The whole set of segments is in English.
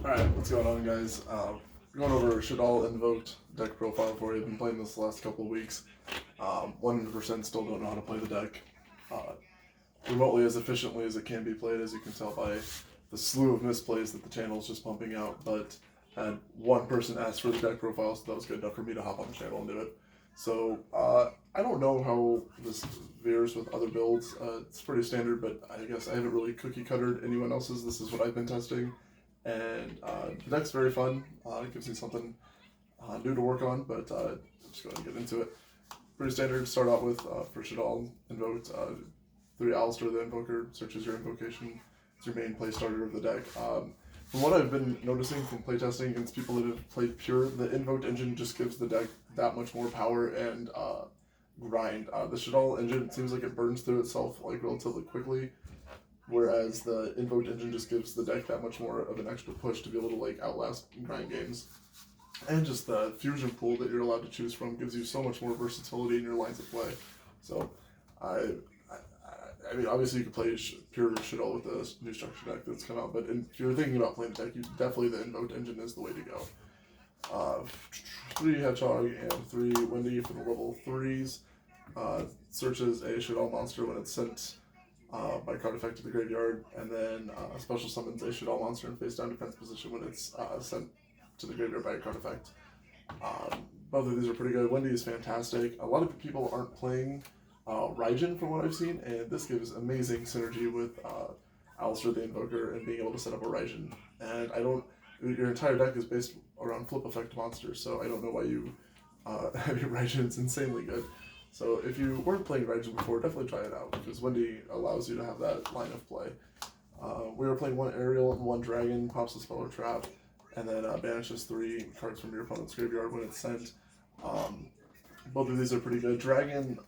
Alright, what's going on, guys? Going over Shaddoll Invoked deck profile for you. I've been playing this the last couple of weeks. 100% still don't know how to play the deck remotely as efficiently as it can be played, as you can tell by the slew of misplays that the channel is just pumping out. But had one person ask for the deck profile, so that was good enough for me to hop on the channel and do it. So I don't know how this veers with other builds. It's pretty standard, but I guess I haven't really cookie cuttered anyone else's. This is what I've been testing. And the deck's very fun. It gives me something new to work on, but I'm just going to get into it. Pretty standard. Start out with for Shaddoll Invoked 3 Alistair the Invoker. Searches your invocation. It's your main play starter of the deck. From what I've been noticing from playtesting against people that have played pure, the Invoked engine just gives the deck that much more power and grind. The Shaddoll engine, it seems like it burns through itself like relatively quickly, whereas the Invoked engine just gives the deck that much more of an extra push to be able to like outlast grind games. And just the fusion pool that you're allowed to choose from gives you so much more versatility in your lines of play. So I mean, obviously you can play pure Shaddoll with the new structure deck that's come out, but if you're thinking about playing the deck, definitely the Invoked engine is the way to go. 3 Hedgehog and 3 Wendy for the level 3s. Searches a Shaddoll monster when it's sent by card effect to the graveyard, and then special summons a Shaddoll monster in face down defense position when it's sent to the graveyard by a card effect. Both of these are pretty good. Wendy is fantastic. A lot of people aren't playing Raijin from what I've seen, and this gives amazing synergy with Alistair the Invoker and being able to set up a Raijin. And your entire deck is based around flip effect monsters, so I don't know why you have your Raijin. It's insanely good. So if you weren't playing Raijin before, definitely try it out, because Wendy allows you to have that line of play. We were playing 1 Aerial and 1 Dragon, pops a spell or trap, and then banishes 3 cards from your opponent's graveyard when it's sent. Both of these are pretty good. Dragon,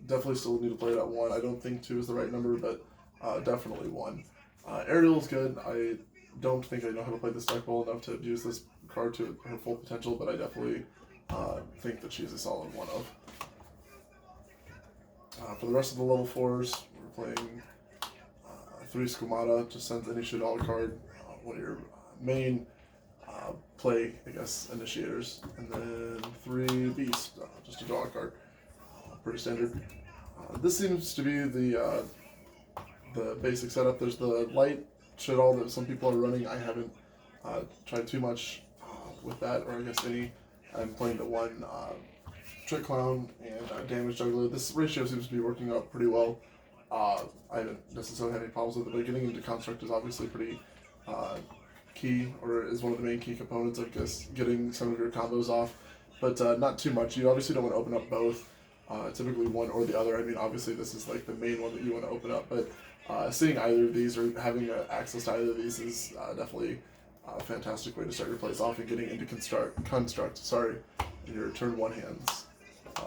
definitely still need to play it at 1. I don't think 2 is the right number, but definitely 1. Aerial is good. I don't think I know how to play this deck well enough to use this card to her full potential, but I definitely think that she's a solid 1-of. For the rest of the level 4s, we're playing 3 Squamata, just sends any Shaddoll card, one of your main play, I guess, initiators, and then 3 Beast, just a draw a card. Pretty standard. This seems to be the basic setup. There's the light Shaddoll that some people are running. I haven't tried too much with that, or I guess any. I'm playing the 1 Trick Clown and Damage Juggler. This ratio seems to be working out pretty well. I haven't necessarily had any problems with it, but getting into Construct is obviously pretty key, or is one of the main key components of just getting some of your combos off, but not too much. You obviously don't want to open up both, typically one or the other. I mean, obviously this is like the main one that you want to open up, but seeing either of these or having access to either of these is definitely a fantastic way to start your plays off and getting into construct in your turn 1 hands.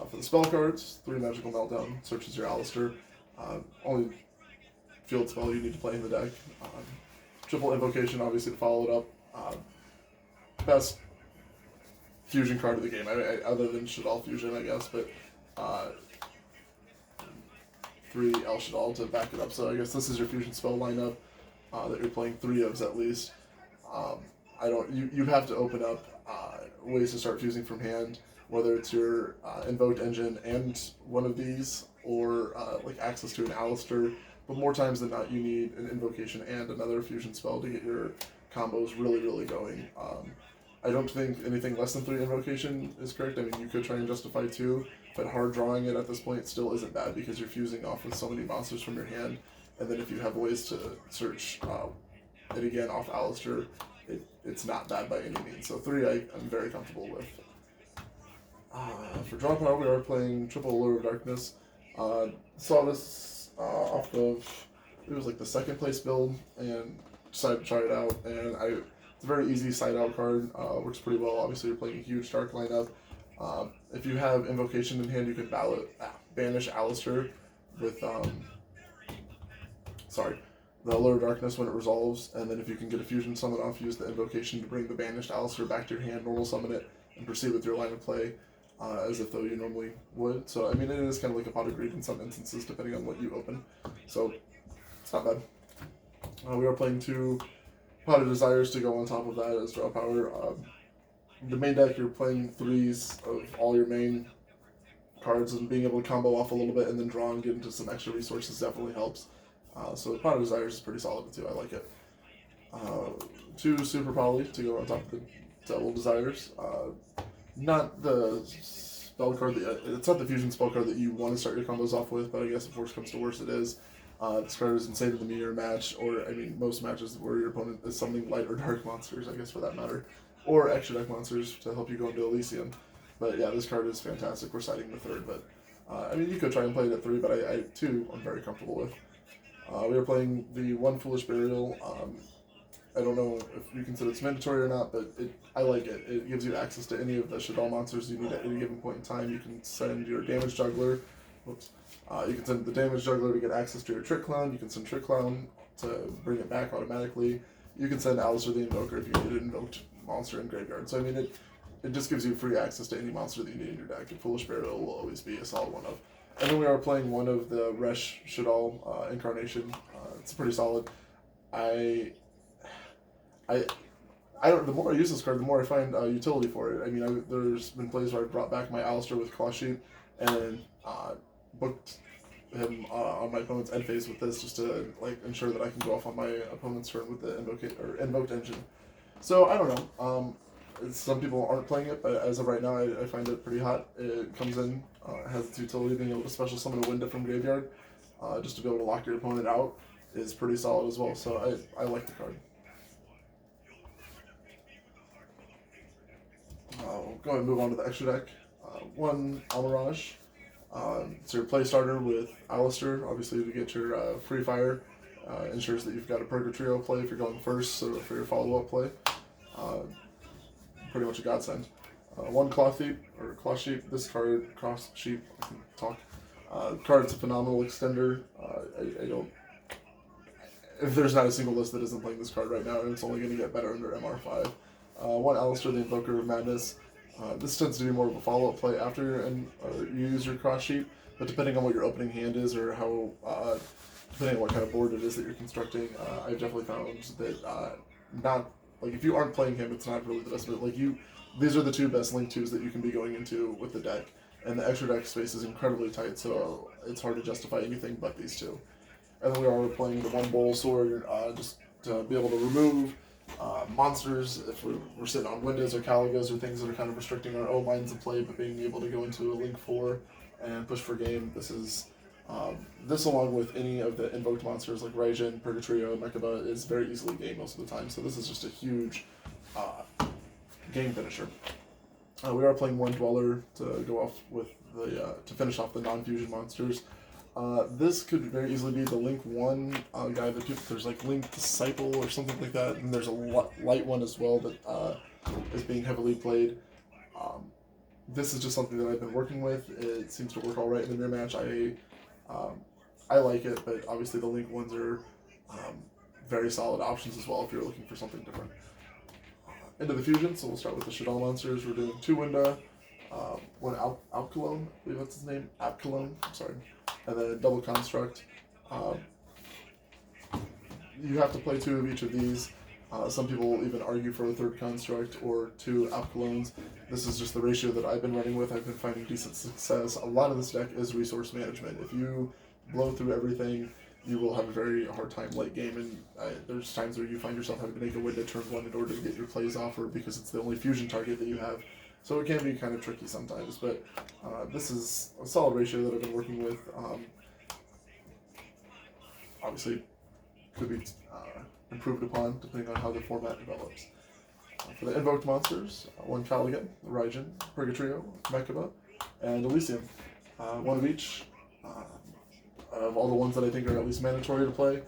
For the spell cards, 3 Magical Meltdown, searches your Alistair. Only field spell you need to play in the deck. Triple Invocation, obviously, to follow it up. Best fusion card of the game, other than Shaddoll Fusion, I guess, but 3 El Shaddoll to back it up. So I guess this is your fusion spell lineup that you're playing 3 of at least. You have to open up ways to start fusing from hand, whether it's your Invoked engine and one of these, or like access to an Alistair. But more times than not, you need an Invocation and another fusion spell to get your combos really, really going. I don't think anything less than 3 Invocation is correct. I mean, you could try and justify 2, but hard drawing it at this point still isn't bad, because you're fusing off with so many monsters from your hand. And then if you have ways to search it again off Alistair, it's not bad by any means. So 3 I'm very comfortable with. For draw power, we are playing triple Allure of Darkness. Saw this off of, it was like the 2nd place build, and decided to try it out, and it's a very easy side out card. Works pretty well. Obviously you're playing a huge dark lineup. If you have Invocation in hand, you can banish Alistair with the Allure of Darkness when it resolves, and then if you can get a fusion summon off, use the Invocation to bring the banished Alistair back to your hand, normal summon it, and proceed with your line of play as if though you normally would. So I mean, it is kind of like a pot of greed in some instances, depending on what you open. So it's not bad. We are playing 2 Pot of Desires to go on top of that as draw power. The main deck, you're playing 3s of all your main cards, and being able to combo off a little bit and then draw and get into some extra resources definitely helps. So Pot of Desires is pretty solid too. I like it. 2 Super Poly to go on top of the Double Desires. Not the spell card that it's not the fusion spell card that you want to start your combos off with, but I guess if worse comes to worse, it is. This card is insane in the mirror match, or I mean most matches where your opponent is summoning light or dark monsters, I guess for that matter, or extra deck monsters to help you go into Elysium. But yeah, this card is fantastic. We're citing the 3rd, but I mean you could try and play it at 3, but I 2 I'm very comfortable with. We are playing the 1 Foolish Burial. I don't know if you consider it's mandatory or not, but I like it. It gives you access to any of the Shaddoll monsters you need at any given point in time. You can send your Damage Juggler. Whoops. You can send the Damage Juggler to get access to your Trick Clown. You can send Trick Clown to bring it back automatically. You can send Alistair the Invoker if you need an invoked monster in graveyard. So I mean, it just gives you free access to any monster that you need in your deck. And Foolish Burial will always be a solid one of. And then we are playing one of the Resh Shaddoll Incarnation. It's pretty solid. The more I use this card, the more I find utility for it. I mean, there's been plays where I've brought back my Alistair with Claw Sheet and booked him on my opponent's end phase with this, just to like ensure that I can go off on my opponent's turn with the Invoked engine. So I don't know. Some people aren't playing it, but as of right now, I find it pretty hot. It comes in, has its utility, being able to special summon a Winda from graveyard, just to be able to lock your opponent out, is pretty solid as well. So I like the card. We'll go ahead and move on to the extra deck. 1 Almirage. It's your play starter with Alistair, obviously to get your free fire. Ensures that you've got a Purgatrio play if you're going first, so for your follow-up play. Pretty much a godsend. 1 Claw Sheep. This card, Cross Sheep, I can talk. Card's a phenomenal extender. I don't. If there's not a single list that isn't playing this card right now, and it's only going to get better under MR5. 1 Alistair the Invoker of Madness. This tends to be more of a follow-up play after you use your Cross Sheep, but depending on what your opening hand is or how, depending on what kind of board it is that you're constructing, I've definitely found that not like if you aren't playing him, it's not really the best. But these are the 2 best Link 2s that you can be going into with the deck, and the extra deck space is incredibly tight, so it's hard to justify anything but these 2. And then we are playing the 1 Bowl Sword just to be able to remove monsters if we're sitting on Windows or Caligas or things that are kind of restricting our own lines of play, but being able to go into a Link 4 and push for game. This is this along with any of the invoked monsters like Raijin, Purgatrio, Mechaba is very easily game most of the time. So this is just a huge game finisher. We are playing 1 Dweller to go off with the to finish off the non-fusion monsters. This could very easily be the Link 1 guy that there's like Link Disciple or something like that, and there's a light one as well that is being heavily played. This is just something that I've been working with. It seems to work all right in the mirror match. I like it, but obviously the Link ones are very solid options as well if you're looking for something different. Into the fusion, so we'll start with the Shaddoll monsters. We're doing 2 Winda, 1 Alkalone, I believe that's his name, Apkalone, I'm sorry, and then a double construct. You have to play 2 of each of these. Some people will even argue for a 3rd construct or 2 Alkalones. This is just the ratio that I've been running with. I've been finding decent success. A lot of this deck is resource management. If you blow through everything, you will have a very hard time late game, and there's times where you find yourself having to make a Winda turn 1 in order to get your plays off, or because it's the only fusion target that you have. So it can be kind of tricky sometimes, but this is a solid ratio that I've been working with. Obviously, could be improved upon depending on how the format develops. For the invoked monsters, 1 Caligan, Raijin, Purgatrio, Mechaba, and Elysium. 1 of each. Of all the ones that I think are at least mandatory to play.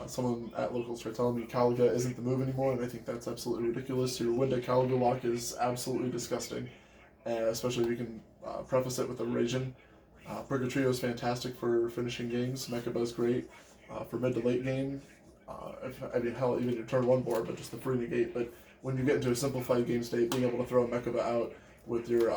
Someone at locals tried telling me Caliga isn't the move anymore, and I think that's absolutely ridiculous. Your Winda Caliga lock is absolutely disgusting, especially if you can preface it with a Raijin. Purgatrio is fantastic for finishing games. Mechaba is great for mid to late game. Hell, even your turn 1 board, but just the free negate. But when you get into a simplified game state, being able to throw Mechaba out with your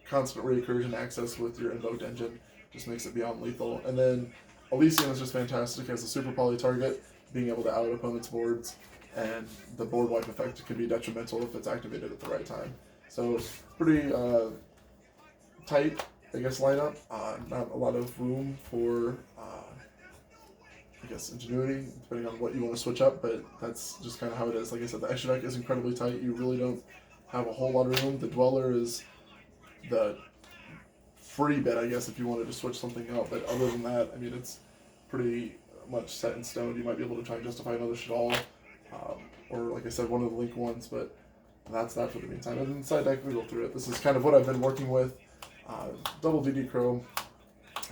constant recursion access with your invoked engine just makes it beyond lethal. And then Elysium is just fantastic as a super poly target. being able to out opponents' boards, and the board wipe effect can be detrimental if it's activated at the right time. So pretty tight, I guess, lineup. Not a lot of room for, I guess, ingenuity, depending on what you want to switch up, but that's just kind of how it is. Like I said, the extra deck is incredibly tight. You really don't have a whole lot of room. The Dweller is the free bit, I guess, if you wanted to switch something out, but other than that, I mean, it's pretty much set in stone. You might be able to try and justify another Shaddoll, or like I said, one of the Link ones, but that's that for the meantime. And then the side deck, we go through it. This is kind of what I've been working with. Double DD Crow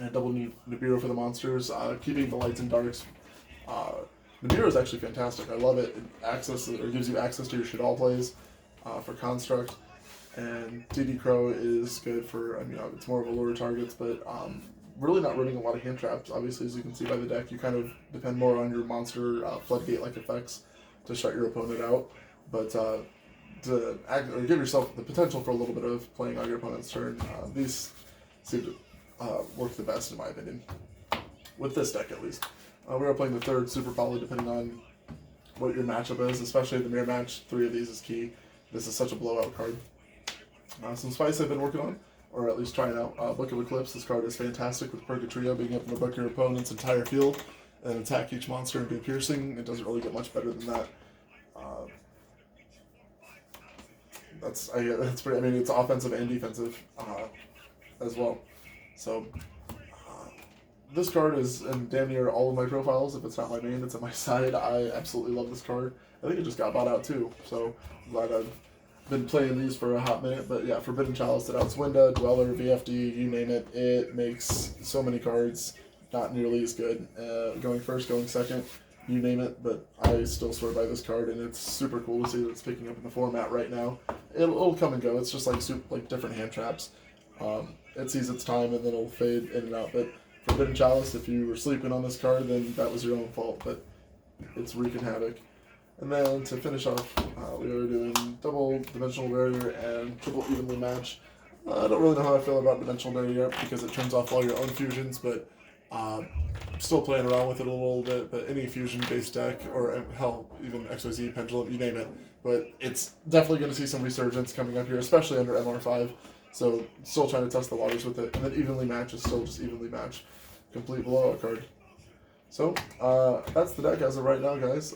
and double Nibiru for the monsters, keeping the lights and darks. Nibiru is actually fantastic. I love it. It gives you access to your Shaddoll plays for Construct. And DD Crow is good for, I mean, it's more of a lure targets, but really not running a lot of hand traps. Obviously, as you can see by the deck, you kind of depend more on your monster floodgate-like effects to shut your opponent out. But to give yourself the potential for a little bit of playing on your opponent's turn, these seem to work the best in my opinion. With this deck, at least. We are playing the third Super Poly, depending on what your matchup is, especially the mirror match. 3 of these is key. This is such a blowout card. Some spice I've been working on, or at least trying out. Book of Eclipse. This card is fantastic with Purgatrio, being able to book your opponent's entire field and attack each monster and do piercing. It doesn't really get much better than that. That's pretty. I mean, it's offensive and defensive as well. So this card is in damn near all of my profiles. If it's not my main, it's on my side. I absolutely love this card. I think it just got bought out too. So I'm glad I've been playing these for a hot minute. But yeah, Forbidden Chalice, it outs Winda, Dweller, VFD, you name it. It makes so many cards not nearly as good. Going first, going second, you name it. But I still swear by this card, and it's super cool to see that it's picking up in the format right now. It'll come and go. It's just like different hand traps. It sees its time and then it'll fade in and out. But Forbidden Chalice, if you were sleeping on this card, then that was your own fault. But it's wreaking havoc. And then to finish off, we are doing double Dimensional Barrier and triple Evenly Match. I don't really know how I feel about Dimensional Barrier yet because it turns off all your own fusions, but still playing around with it a little bit. But any fusion-based deck, or hell, even XYZ, Pendulum, you name it. But it's definitely going to see some resurgence coming up here, especially under MR5. So still trying to test the waters with it. And then Evenly Match is still just Evenly Match. Complete blowout card. So, that's the deck as of right now, guys.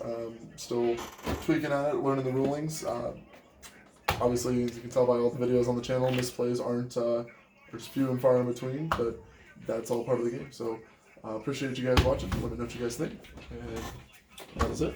Still tweaking at it, learning the rulings. Obviously, as you can tell by all the videos on the channel, misplays aren't, there's few and far in between, but that's all part of the game. So, appreciate you guys watching. Let me know what you guys think. And that is it.